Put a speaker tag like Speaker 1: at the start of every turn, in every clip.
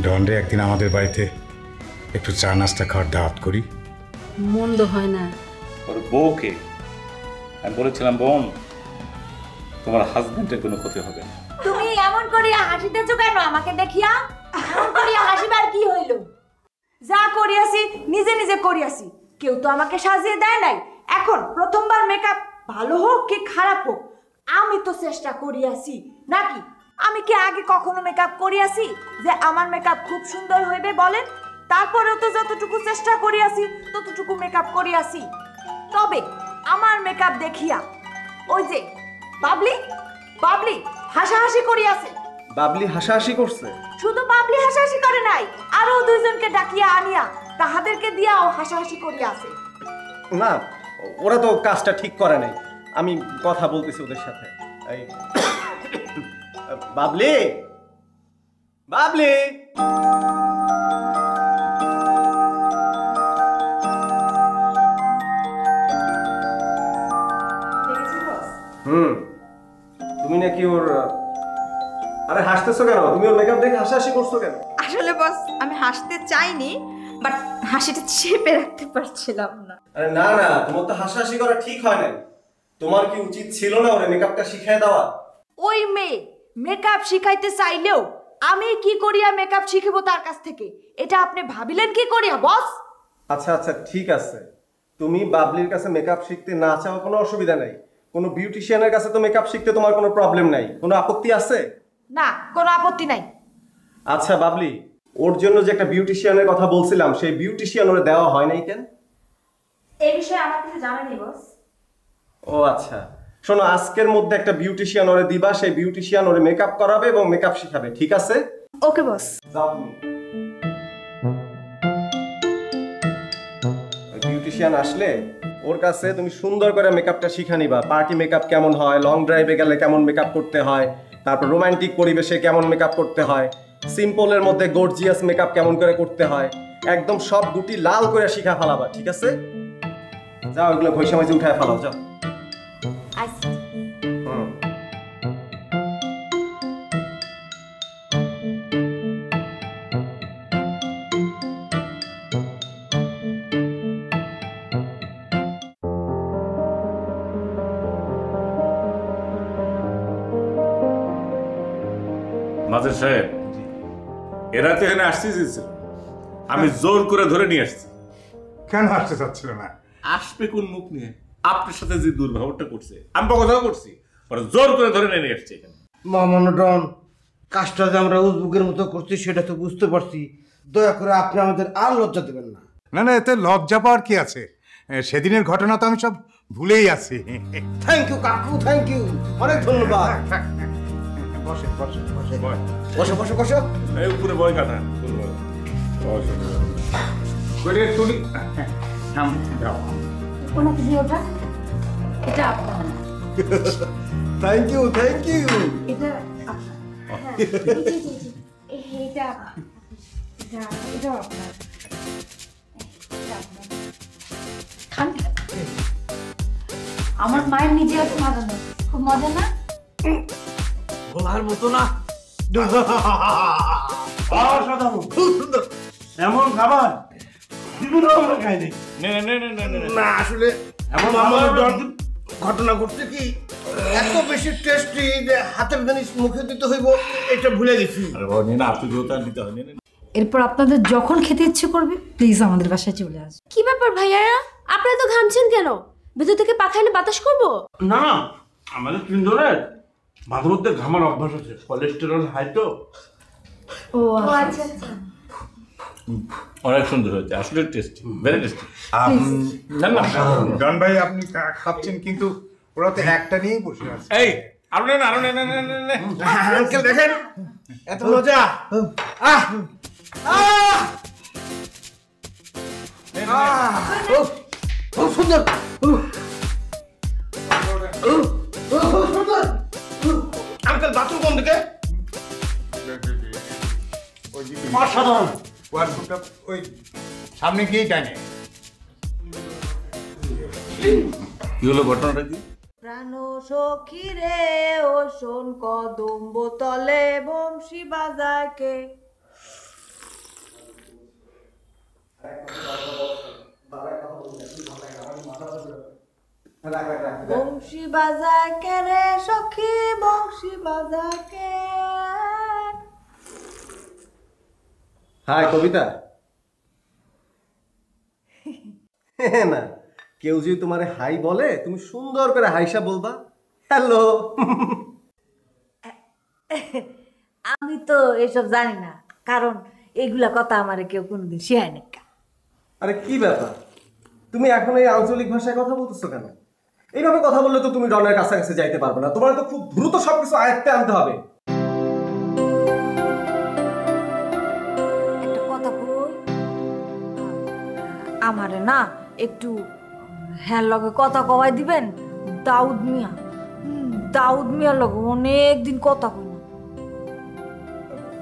Speaker 1: ডনরে একদিন আমাদের বাড়িতে একটু চা নাস্তা খাওয়ার দাওয়াত করি।
Speaker 2: মন্দ হয় না।
Speaker 3: ওর বউকে আমি বলেছিলাম, বোন তোমার হাজবেন্ডের কোনো ক্ষতি হবে না।
Speaker 4: তুমি এমন করিয়া হাসিতেছো কেন আমাকে দেখিয়া? এমন করিয়া হাসিবার কি হইল? যা করিয়াছি নিজে নিজে করিয়াছি, কেউ তো আমাকে সাজিয়ে দেয় নাই। এখন প্রথমবার মেকআপ ভালো হোক কি খারাপ হোক আমি তো চেষ্টা করিয়াছি নাকি? আমি কি আগে কখনো মেকআপ করিয়াছি যে আমার মেকআপ খুব সুন্দর হইবে বলেন? তারপরেও তো যতটুকু চেষ্টা করিয়াছি ততটুকু মেকআপ করিয়াছি। তবে আমার মেকআপ দেখিয়া ওই যে বাবলি বাবলি হাসাহাসি করিয়াছে।
Speaker 5: বাবলি হাসাহাসি করছে?
Speaker 4: শুধু বাবলি হাসাহাসি করে নাই, আরো দুইজনকে ডাকিয়া আনিয়া তাহাদেরকে দিয়াও হাসাহাসি করিয়াছে।
Speaker 5: না, ওরা তো কাজটা ঠিক করে নাই। আমি কথা বলতেছি ওদের সাথে। এই বাবলি, বাবলি, তুমি নাকি ওর... আরে হাসতেছো কেন? তুমি ওর মেকআপ দেখে হাসাহাসি করছো কেন?
Speaker 6: আসলে বস আমি হাসতে চাইনি, বাট হাসিটা চেপে রাখতে পারছিলাম না।
Speaker 5: আরে না না, তোমার তো হাসাহাসি করা ঠিক হয় নাই। তোমার কি উচিত ছিল না ওরে মেকআপটা শিখিয়ে দেওয়া?
Speaker 4: ওই মেয়ে মেকআপ শিখাইতে চাইলেও আমি কি করিয়া মেকআপ শিখিব তার কাছ থেকে? এটা আপনি ভাবিলেন কি করিয়া বস?
Speaker 5: আচ্ছা আচ্ছা ঠিক আছে, তুমি বাবলির কাছে মেকআপ শিখতে না চাও কোনো অসুবিধা নাই। কোনো বিউটিশিয়ানের কাছে তো মেকআপ শিখতে তোমার কোনো প্রবলেম নাই। কোনো আপত্তি আছে?
Speaker 4: না, কোনো আপত্তি নাই।
Speaker 5: আচ্ছা বাবলি, ওর জন্য যে একটা বিউটিশিয়ানের কথা বলছিলাম, সেই বিউটিশিয়ান ওরে দেওয়া হয় নাই কেন?
Speaker 4: এই বিষয়ে আমার কিছু জানা নেই বস।
Speaker 5: ও আচ্ছা, শোনো, আজকের মধ্যে একটা বিউটিশিয়ান ওরে দিবা, সেই বিউটিশিয়ান ওরে মেকআপ করাবে এবং মেকআপ শিখাবে, ঠিক আছে?
Speaker 6: ওকে বস।
Speaker 5: যাও তুমি। বিউটিশিয়ান আসলে ওর কাছে তুমি সুন্দর করে মেকআপটা শিখা নিবা। পার্টি মেকআপ কেমন হয়, লং ড্রাইভে গেলে কেমন মেকআপ করতে হয়, তারপর রোমান্টিক পরিবেশে কেমন মেকআপ করতে হয়, সিম্পলের মধ্যে গর্জিয়াস মেকআপ কেমন করে করতে হয়, একদম সব গুটি লাল করে শিখা ফেলাবা, ঠিক আছে? যাও, এগুলো ঘষে মাঝে উঠায় ফেলাও, যাও।
Speaker 4: আচ্ছা।
Speaker 3: মাঝের সাহেব, এরা তো এখানে আসতে চেয়েছিল, আমি জোর করে ধরে নিয়ে আসছি।
Speaker 1: কেন আসতে চাচ্ছিল না?
Speaker 3: আসবে কোন মুখ নিয়ে? আপনার সাথে যে দুর্ব্যবহারটা করছে, আমি কথাও করছি, জোর করে ধরে নিয়ে আসছি এখানে।
Speaker 7: মামানো ডন, কাজটা যে আমরা উজবুকের মতো করছি সেটা তো বুঝতে পারছি। দয়া করে আপনি আমাদের আর লজ্জা দেবেন না।
Speaker 1: না না, এতে লজ্জা পাওয়ার কি আছে? সেদিনের ঘটনা তো আমি সব ভুলেই আছি।
Speaker 7: থ্যাংক ইউ কাকু, থ্যাংক ইউ, অনেক ধন্যবাদ।
Speaker 1: বসে বসে বসে
Speaker 7: বসো বসো বসো।
Speaker 3: এই উপরে বয় কাটা
Speaker 1: তুলি।
Speaker 2: ওনাকে দিয়ে ওটা, এটা আপনার।
Speaker 7: Thank you, thank you.
Speaker 2: এটা আপনার। এটা এটা আপনার। ঠান্ডা। আমার মায়ের নিজে আছে বানানো, খুব মজা না?
Speaker 7: বলার মতো না, অসাধারণ, খুব সুন্দর। এমন খাবার জীবনে আমরা খাইনি। না আসলে এমন আমার ঘটনা ঘটছে কি, এত বেশি টেস্টি যে হাতের জিনিস মুখে দিতে হইব এটা ভুলে গেছি।
Speaker 2: এরপর আপনাদের যখন খেতে ইচ্ছে করবে প্লিজ আমাদের বাসায় চলে আসবে।
Speaker 8: কি ব্যাপার ভাইয়ারা, আপনারা তো ঘামছেন কেন? ভেতর থেকে পাখা এনে বাতাস করবো?
Speaker 7: না না, আমাদের তিনজনের মাঝে মধ্যে ঘামার অভ্যাস আছে, কোলেস্টেরল হাই তো।
Speaker 2: ও আচ্ছা আচ্ছা।
Speaker 3: অনেক সুন্দর হয়েছে, আসলে টেস্টি, ভেরি টেস্টি।
Speaker 1: ডন ভাই, আপনি খাচ্ছেন কিন্তু ওরা তো একটা নিয়েই বসে আছে।
Speaker 3: এই আরো নেন, আরো নেন।
Speaker 7: আঙ্কেল দেখেন এত মজা। খুব সুন্দর, আঙ্কেল বাথরুম কোন দিকে? অসাধারণ।
Speaker 1: ওই সামনে গিয়েই টানে।
Speaker 3: কি হলো, ঘটনাটা কি?
Speaker 4: প্রাণ সখী রে ও শোন কদম্ব তলে বংশী বাজায় কে। বংশী বাজায় কে রে সখী, বংশী বাজায় কে।
Speaker 5: হাই কবিতা। না, কেউ যদি তোমারে হাই বলে তুমি সুন্দর করে হাইসা বলবা হ্যালো।
Speaker 4: আমি তো এসব জানি না, কারণ এগুলা কথা আমার কেউ কোনোদিন শেয়ার নেই।
Speaker 5: আরে কি ব্যাপার, তুমি এখন এই আঞ্চলিক ভাষায় কথা বলতেছো কেন? এইভাবে কথা বললে তো তুমি ডনের কাছাকাছি যাইতে পারবে না, তোমার তো খুব দ্রুত সবকিছু আয়ত্তে আনতে হবে।
Speaker 4: একটা কথা কই, আমারে না একটু হ্যাঁ লগে কথা কওয়াই দিবেন। দাউদ মিয়া, দাউদ মিয়ার লগে অনেকদিন কথা কই না।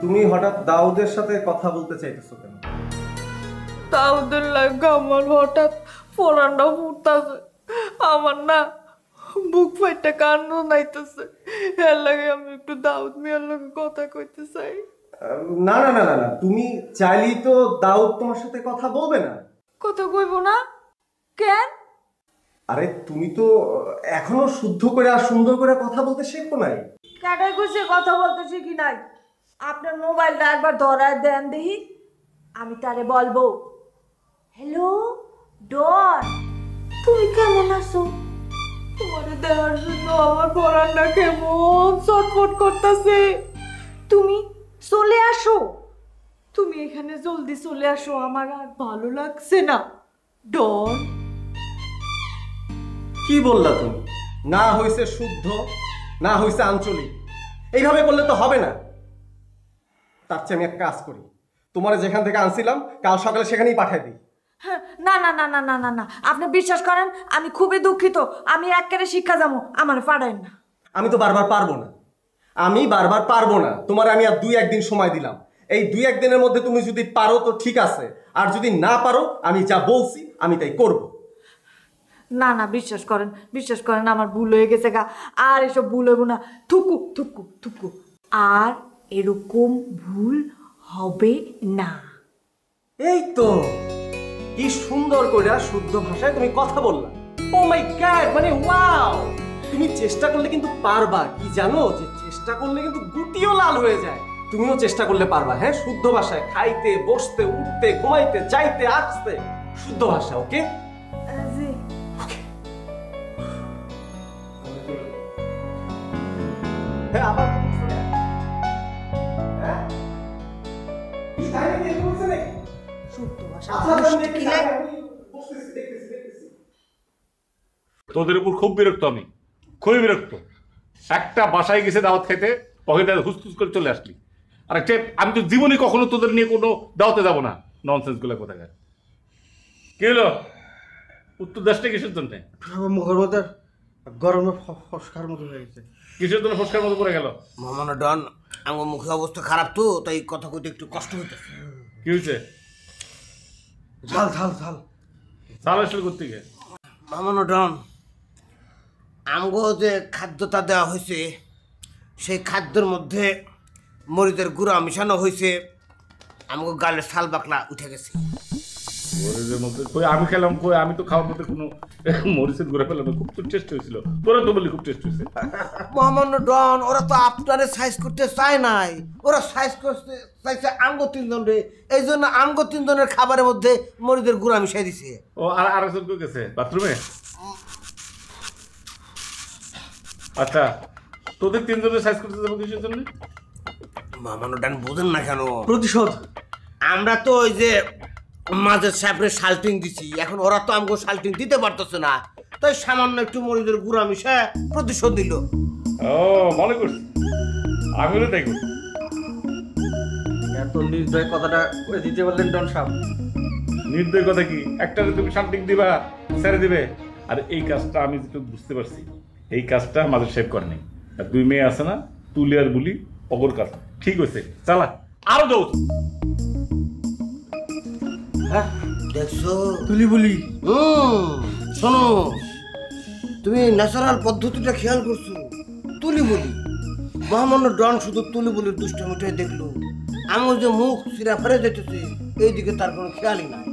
Speaker 5: তুমি হঠাৎ দাউদের সাথে কথা বলতে চাইতেছো কেন?
Speaker 4: দাউদের লাগে আমার হঠাৎ ফোরানটা ফুটতেছে, আমার না বুক ফাইটটা কান্না নাইতেছে, এর লাগে আমি একটু দাউদ মিয়ার লগে কথা কইতে চাই।
Speaker 5: না না না না না, তুমি চাইলেই তো দাউদ তোমার সাথে কথা বলবে না।
Speaker 4: কথা কইব না কেন?
Speaker 5: আরে তুমি তো এখনো শুদ্ধ করে আর সুন্দর করে কথা বলতে শেখো নাই।
Speaker 4: কাটাই কইছে কথা বলতে শিখি নাই। আপনার মোবাইলটা একবার ধরায় দেন দেখি, আমি তারে বলবো হ্যালো ডন, তুমি কেমন আছো? তোমারে দেখার জন্য আমার পরানটা কেমন ছটফট করতেছে। তুমি চলে আসো, তুমি এখানে জলদি চলে আসো, আমার আর ভালো লাগছে না ডন।
Speaker 5: কি বললা তুমি? না হইছে শুদ্ধ, না হইছে আঞ্চলিক, এইভাবে করলে তো হবে না। তার চেয়ে আমি এক কাজ করি, তোমার যেখান থেকে আনছিলাম কাল সকালে সেখানেই পাঠাই দিই।
Speaker 4: না না না না না না না, আপনি বিশ্বাস করেন আমি খুবই দুঃখিত, আমি একেবারে শিক্ষা যাবো, আমার পাঠাইন না।
Speaker 5: আমি তো বারবার পারবো না, আমি বারবার পারবো না। তোমার আমি আর 2-1 দিন সময় দিলাম, এই 2-1 দিনের মধ্যে তুমি যদি পারো তো ঠিক আছে, আর যদি না পারো আমি যা বলছি আমি তাই করব।
Speaker 4: না না, বিশ্বাস করেন আমার ভুল হয়ে গেছে গা, আর এসব ভুল হইব না। থুকু থুকু থুকু, আর এরকম ভুল হবে না।
Speaker 5: এই তো কি সুন্দর করে শুদ্ধ ভাষায় তুমি কথা বললা। ও মাই গড, মানে ওয়াও! তুমি চেষ্টা করলে কিন্তু পারবা। কি জানো, যে চেষ্টা করলে কিন্তু গুটিও লাল হয়ে যায়। তুমিও চেষ্টা করলে পারবা। হ্যাঁ, শুদ্ধ ভাষায় খাইতে, বসতে, উঠতে, ঘুমাইতে, যাইতে, আসতে, শুদ্ধ ভাষা। ওকে
Speaker 4: জি।
Speaker 5: হ্যাঁ, আবার হ্যাঁ কি তাই কি বলছ নাকি?
Speaker 4: শুদ্ধ ভাষা
Speaker 3: তোদের উপর খুব বিরক্ত, আমি খুবই বিরক্ত। একটা বাসায় গেছে দাওয়াত খাইতে, পকেটে হুসতুস করে চলে আসলি। আর একটা আমি তো জীবনে কখনো তোদের নিয়ে কোনো দাওয়াতে যাবো না। ননসেন্স গুলো কোথাকার। কি হলো, উত্তর দেশটা কিসের জন্য?
Speaker 7: মুখের মধ্যে গরমে ফসকার মতো হয়ে গেছে।
Speaker 3: কিসের জন্য ফসকার মতো পড়ে গেল?
Speaker 7: মামানো ডন, আমার মুখের অবস্থা খারাপ তো, তাই কথা কইতে একটু কষ্ট হইতেছে।
Speaker 3: কি হয়েছে?
Speaker 7: ঝাল ঝাল ঝাল
Speaker 3: চাল আসলে করতে গিয়ে
Speaker 7: মামানো ডন, আমগো যে খাদ্যটা দেওয়া হয়েছে সেই খাদ্যের মধ্যে মরিচের গুঁড়া মিশানো হয়েছে, আমগো গালের শাল বাকলা উঠে গেছে।
Speaker 3: মরিচের মধ্যে কই আমি খেলাম, কই আমি তো খাওয়ার মধ্যে কোনো মরিচের গুঁড়া ফেলাম না। খুব তো টেস্ট হয়েছিল, তোরা তো বললি খুব টেস্ট হয়েছে।
Speaker 7: মামানো ডন, ওরা তো আপনারে সাইজ করতে চায় নাই, ওরা সাইজ করতে চাইছে আমগো 3 জন রে। এই জন্য আমগো 3 জনের খাবারের মধ্যে মরিচের গুঁড়া মিশাই দিছে।
Speaker 3: ও আর আরেকজন কই গেছে? বাথরুমে? আচ্ছা, তোদের 3 জনের সাইজ করতে যাবো কিসের জন্য?
Speaker 7: মামানো ডান বোঝেন না কেন?
Speaker 5: প্রতিশোধ।
Speaker 7: আমরা তো ওই যে মাঝের সাহেবের শাল্টিং দিছি, এখন ওরা তো আমগো শাল্টিং দিতে পারতেছে না, তাই সামান্য একটু মরিচের গুঁড়া মিশে প্রতিশোধ দিল।
Speaker 3: ও মনে করছি, আমিও তাই করছি।
Speaker 9: এত নির্দয় কথাটা করে দিতে বললেন ডন সাহেব।
Speaker 3: নির্দয় কথা কি? একটা তুমি শান্তি দিবা, ছেড়ে দিবে। আর এই কাজটা আমি যেটু বুঝতে পারছি, এই কাজটা মাঝে সেভ করে নেই। আর 2 মেয়ে আছে না, তুলি আর বুলি, অগর কাজ ঠিক হয়েছে। চালা আরো যাও।
Speaker 7: হ্যাঁ দেখছো
Speaker 9: তুলি বলি,
Speaker 7: শোনো, তুমি ন্যাচারাল পদ্ধতিটা খেয়াল করছো? তুলি বলি, মহামান্য ডন শুধু তুলি বলির দুষ্টমিটাই দেখলো, আমার যে মুখ সিরা ফেরে যেতেছে এইদিকে তার কোনো খেয়ালই নাই।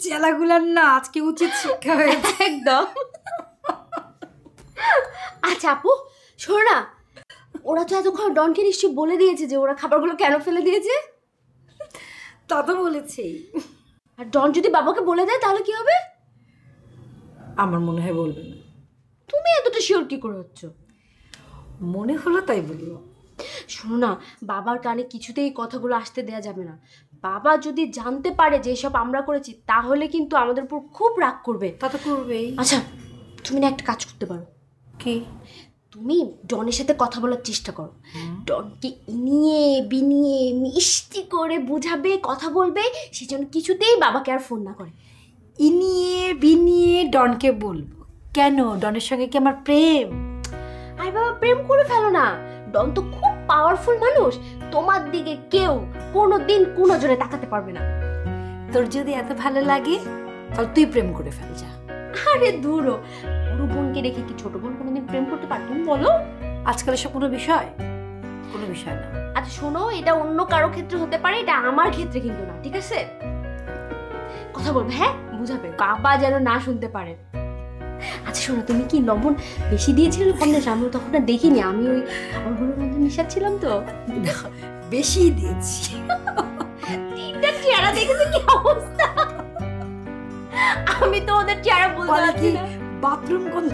Speaker 2: চেলাগুলার না আজকে উচিত শিক্ষা হয়েছে
Speaker 8: একদম। আচ্ছা আপু শোনো না, ওরা তো এতক্ষণ ডনকে নিশ্চয়ই বলে দিয়েছে যে ওরা খাবারগুলো কেন ফেলে দিয়েছে।
Speaker 2: তা তো বলেছেই।
Speaker 8: আর ডন যদি বাবাকে বলে দেয় তাহলে কি হবে?
Speaker 2: আমার মনে হয় বলবে না।
Speaker 8: তুমি এতটা শিওর কি করে হচ্ছ?
Speaker 2: মনে হলো তাই বললো।
Speaker 8: শোনো না, বাবার কানে কিছুতেই কথাগুলো আসতে দেয়া যাবে না। বাবা যদি জানতে পারে যে এসব আমরা করেছি তাহলে কিন্তু আমাদের উপর খুব রাগ করবে।
Speaker 2: তা তো করবেই।
Speaker 8: আচ্ছা তুমি না একটা কাজ করতে পারো।
Speaker 2: কি?
Speaker 8: তুমি ডনের সাথে কথা বলার চেষ্টা করো, ডনকে ইনিয়ে বিনিয়ে মিষ্টি করে বুঝাবে, কথা বলবে, সেজন্য কিছুতেই বাবাকে আর ফোন না করে।
Speaker 2: ইনিয়ে বিনিয়ে ডনকে বলবো কেন? ডনের সঙ্গে কি আমার প্রেম?
Speaker 8: আরে বাবা প্রেম করে ফেলো না, ডন তো খুব পাওয়ারফুল মানুষ, তোমার দিকে কেউ কোনোদিন কোনো জনে তাকাতে পারবে না।
Speaker 2: তোর যদি এত ভালো লাগে তাহলে তুই প্রেম করে ফেল যা।
Speaker 8: আরে দূরও, বড় বোনকে রেখে কি ছোট বোন কোনোদিন প্রেম করতে পারে? তুমি বলো।
Speaker 2: আজকাল এসব কোনো বিষয় না।
Speaker 8: আচ্ছা শোনো, এটা অন্য কারো ক্ষেত্রে হতে পারে, এটা আমার ক্ষেত্রে কিন্তু না, ঠিক আছে? কথা বলবে, হ্যাঁ বুঝাবে, বাবা যেন না শুনতে পারে। আচ্ছা শোনো, তুমি কি লবণ বেশি দিয়েছিলে কম দিয়েছো? আমি তখন না দেখিনি, আমি ওই খাবারগুলোর মধ্যে মিশাচ্ছিলাম তো।
Speaker 2: বেশি দিয়েছি।
Speaker 8: তিনটা চেহারা দেখেছো কি অবস্থা? আমি তো ওদের চেহারা বলতে পারছি না।
Speaker 2: বাথরুম গন্ধ।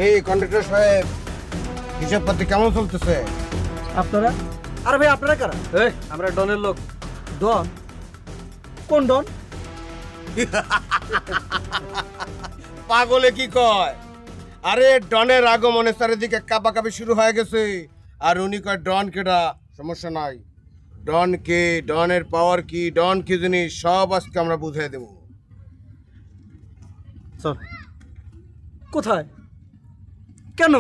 Speaker 7: এই কন্ডাক্টর সাহেব, হিসাবপাতি কেমন চলতেছে?
Speaker 9: আপনারা? আরে ভাই আপনারা কারা? এই আমরা ডনের লোক। ডন? কোন ডন?
Speaker 7: পাগলে কি কয়? আরে ডনের আগমনে চারিদিকে কাঁপাকাঁপি শুরু হয়ে গেছে, আর উনি কয় ডন কেডা? সমস্যা নাই, ডন কে, ডনের পাওয়ার কি, ডন কি জিনিস সব আজকে আমরা বুঝিয়ে দেব।
Speaker 9: চল। কোথায়? কেন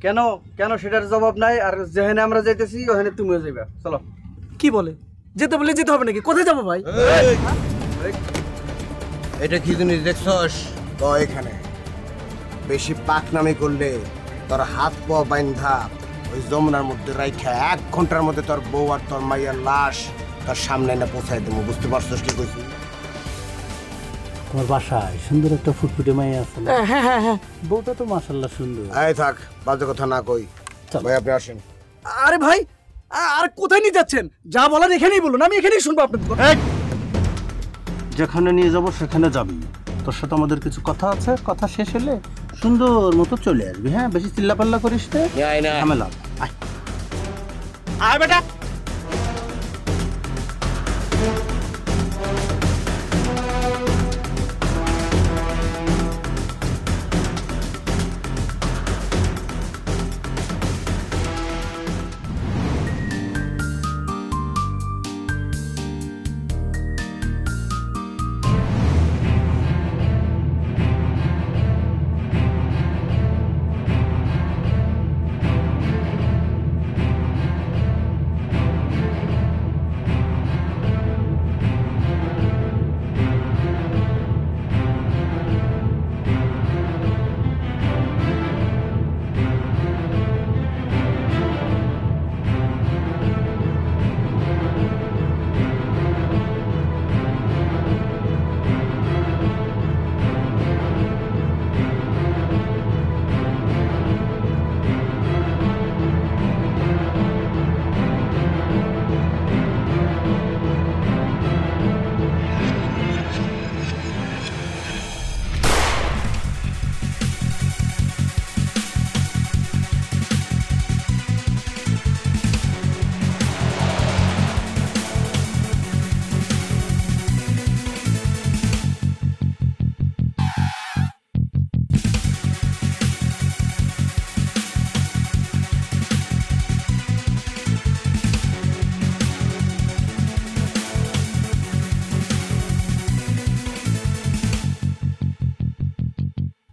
Speaker 9: কেন কেন সেটার জবাব নাই, আর যেখানে আমরা যাইতেছি ওখানে তুমিও যাইবা। চলো। কি বলে? যেতে বলে যেতে হবে নাকি? কোথায় যাবো ভাই?
Speaker 7: এটা কি জিনিস দেখছস? তো এখানে বেশি পাকনামি করলে তোর হাত পা বাইন্ধা ওই যমুনার মধ্যে রাইখা 1 ঘন্টার মধ্যে তোর বউ আর তোর মাইয়ার লাশ তোর সামনে না পৌঁছাই দেবো। বুঝতে পারছস কি কইছি?
Speaker 10: তোমার বাসায় সুন্দর একটা ফুটফুটে মাইয়া আছে না?
Speaker 9: হ্যাঁ হ্যাঁ হ্যাঁ,
Speaker 10: বউটা তো মাশাআল্লাহ সুন্দর।
Speaker 7: এই থাক, বাজে কথা না কই। ভাই আপনি আসেন।
Speaker 9: আরে ভাই, আর কোথায় নিয়ে যাচ্ছেন? যা বলার এখানেই বলুন, আমি এখানেই শুনবো আপনাদের কথা।
Speaker 10: যেখানে নিয়ে যাব সেখানে যাবি। তোর সাথে আমাদের কিছু কথা আছে, কথা শেষ হলে সুন্দর মতো চলে আসবি। হ্যাঁ, বেশি চিল্লাপাল্লা করিস না, ঝামেলা। আয়
Speaker 7: আয় বেটা।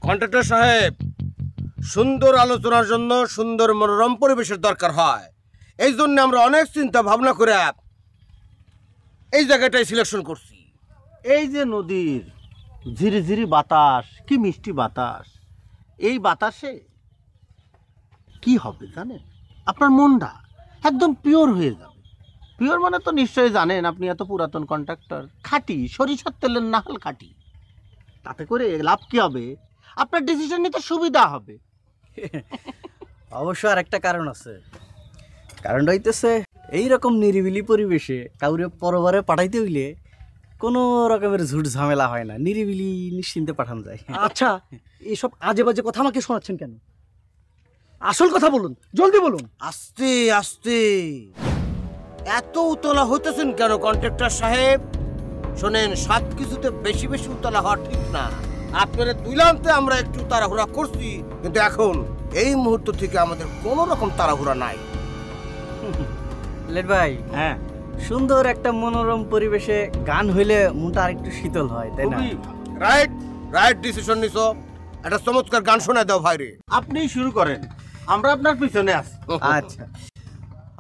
Speaker 7: কন্ট্রাক্টর সাহেব, সুন্দর আলোচনার জন্য সুন্দর মনোরম পরিবেশের দরকার হয়। এই জন্য আমরা অনেক চিন্তা ভাবনা করে এই জায়গাটাই সিলেকশন করছি।
Speaker 10: এই যে নদীর ঝিরি ঝিরি বাতাস, কি মিষ্টি বাতাস, এই বাতাসে কি হবে জানেন? আপনার মনটা একদম পিওর হয়ে যাবে। পিওর মানে তো নিশ্চয়ই জানেন, আপনি এত পুরাতন কন্ট্রাক্টর, খাঁটি সরিষার তেলের নাহাল খাঁটি। তাতে করে লাভ কি হবে? আপনার ডিসিশন নিতে সুবিধা হবে।
Speaker 9: অবশ্য আর একটা কারণ আছে। কারণটা হইতেছে এইরকম নিরিবিলি পরিবেশে কাউরে পরবারে পাঠাইতে হইলে কোনো রকমের ঝুট ঝামেলা হয় না, নিরিবিলি নিশ্চিন্তে পাঠানো যায়।
Speaker 11: আচ্ছা, এসব আজে বাজে কথা আমাকে শোনাচ্ছেন কেন? আসল কথা বলুন, জলদি বলুন।
Speaker 7: আস্তে আস্তে এত উতলা হইতেছেন কেন কন্ট্রাক্টর সাহেব? শোনেন, সব কিছুতে বেশি বেশি উতলা হওয়া ঠিক না। আপনারা তুইলামতে আমরা একটু তাড়াহুড়া করছি, কিন্তু এখন এই মুহূর্ত থেকে আমাদের কোনো রকম তাড়াহুড়া নাই।
Speaker 9: লেট ভাই,
Speaker 10: হ্যাঁ,
Speaker 9: সুন্দর একটা মনোরম পরিবেশে গান হইলে মনটা আরেকটু শীতল হয়, তাই না?
Speaker 7: রাইট রাইট ডিসিশন নিছো। একটা চমৎকার গান শোনায় দাও ভাই রে।
Speaker 10: আপনিই শুরু করেন, আমরা আপনার পিছনে আছি।
Speaker 9: আচ্ছা।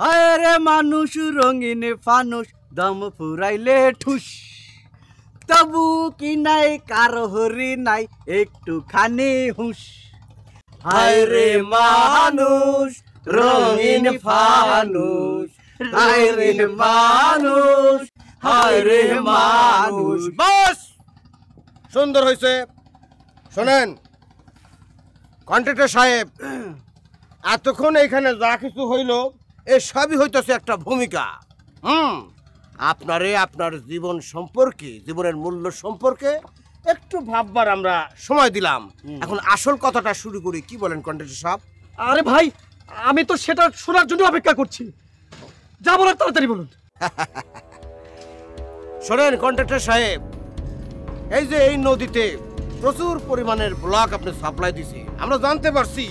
Speaker 9: হায় রে মানুষ রঙিন ফানুষ, দম ফুরাইলে ঠুস, তবু কি নাই কারো হরি নাই একটুখানি হুঁশ। হায় রে মানুষ রঙিন ফানুষ, হায় রে মানুষ, হায় রে মানুষ।
Speaker 7: বাস, সুন্দর হয়েছে। শোনেন কন্ট্রাক্টর সাহেব, এতক্ষণ এখানে যা কিছু হইল এ সবই হইতেছে একটা ভূমিকা। আপনারে আপনার জীবন সম্পর্কে, জীবনের মূল্য সম্পর্কে একটু ভাববার আমরা সময় দিলাম। এখন আসল কথাটা শুরু করি, কি বলেন কন্ট্রাক্টর সাহেব?
Speaker 11: আরে ভাই, আমি তো সেটা শোনার জন্য অপেক্ষা করছি। যা বলার তাড়াতাড়ি বলুন।
Speaker 7: শোনেন কন্ট্রাক্টর সাহেব, এই যে এই নদীতে প্রচুর পরিমাণের ব্লক আপনি সাপ্লাই দিছে, আমরা জানতে পারছি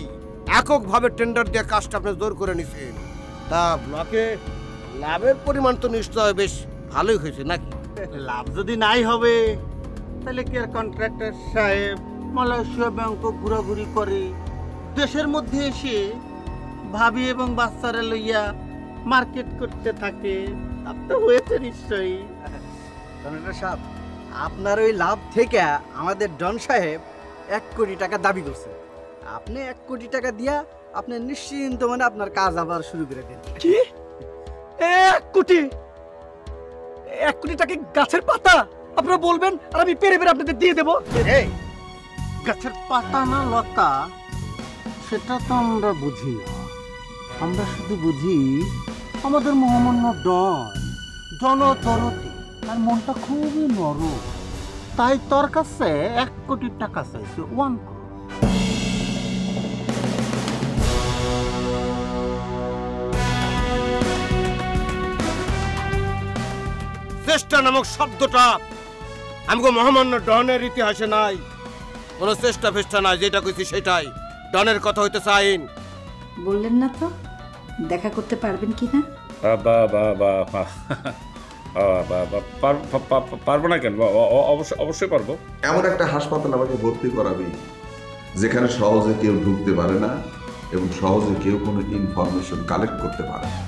Speaker 7: এককভাবে টেন্ডার দিয়ে কাজটা আপনি জোর করে নিছেন। তা ব্লকে লাভের পরিমাণ তো নিশ্চয় বেশ ভালোই হয়েছে নাকি?
Speaker 10: লাভ যদি নাই হবে তাহলে কি আর কন্ট্রাক্টর সাহেব মালয়েশিয়া ব্যাংকক ঘোরাঘুরি করে দেশের মধ্যে এসে ভাবি এবং বাচ্চারা লইয়া মার্কেট করতে থাকে? লাভ তো হয়েছে নিশ্চয়ই।
Speaker 9: কন্ট্রাক্টর সাহেব, আপনার ওই লাভ থেকে আমাদের ডন সাহেব 1 কোটি টাকা দাবি করছে। আপনি 1 কোটি টাকা দিয়া আপনি নিশ্চিন্ত মানে আপনার কাজ আবার শুরু করে দেন।
Speaker 11: কি 1 কোটি? 1 কোটি টাকা গাছের পাতা আপনারা বলবেন আর আমি পেরে পেরে আপনাদের দিয়ে দেবো?
Speaker 10: এই গাছের পাতা না লতা সেটা তো আমরা বুঝি না। আমরা শুধু বুঝি আমাদের মহামান্য ডন জনদরদি, তার মনটা খুবই নরম, তাই তোর কাছে 1 কোটি টাকা চাইছে। 1 crore।
Speaker 7: চেষ্টা নামক শব্দটা আমাকে মহামান্য ডনের ইতিহাসে নাই। কোনো চেষ্টা ফেষ্টা নাই, যেটা কইছি সেটাই। ডনের কথা হইতে চাইন।
Speaker 2: বললেন না তো দেখা করতে পারবেন কিনা?
Speaker 3: পারবো না কেন? অবশ্যই পারবো।
Speaker 12: এমন একটা হাসপাতাল আমাকে ভর্তি করাবি যেখানে সহজে কেউ ঢুকতে পারে না এবং সহজে কেউ কোনো ইনফরমেশন কালেক্ট করতে পারে না।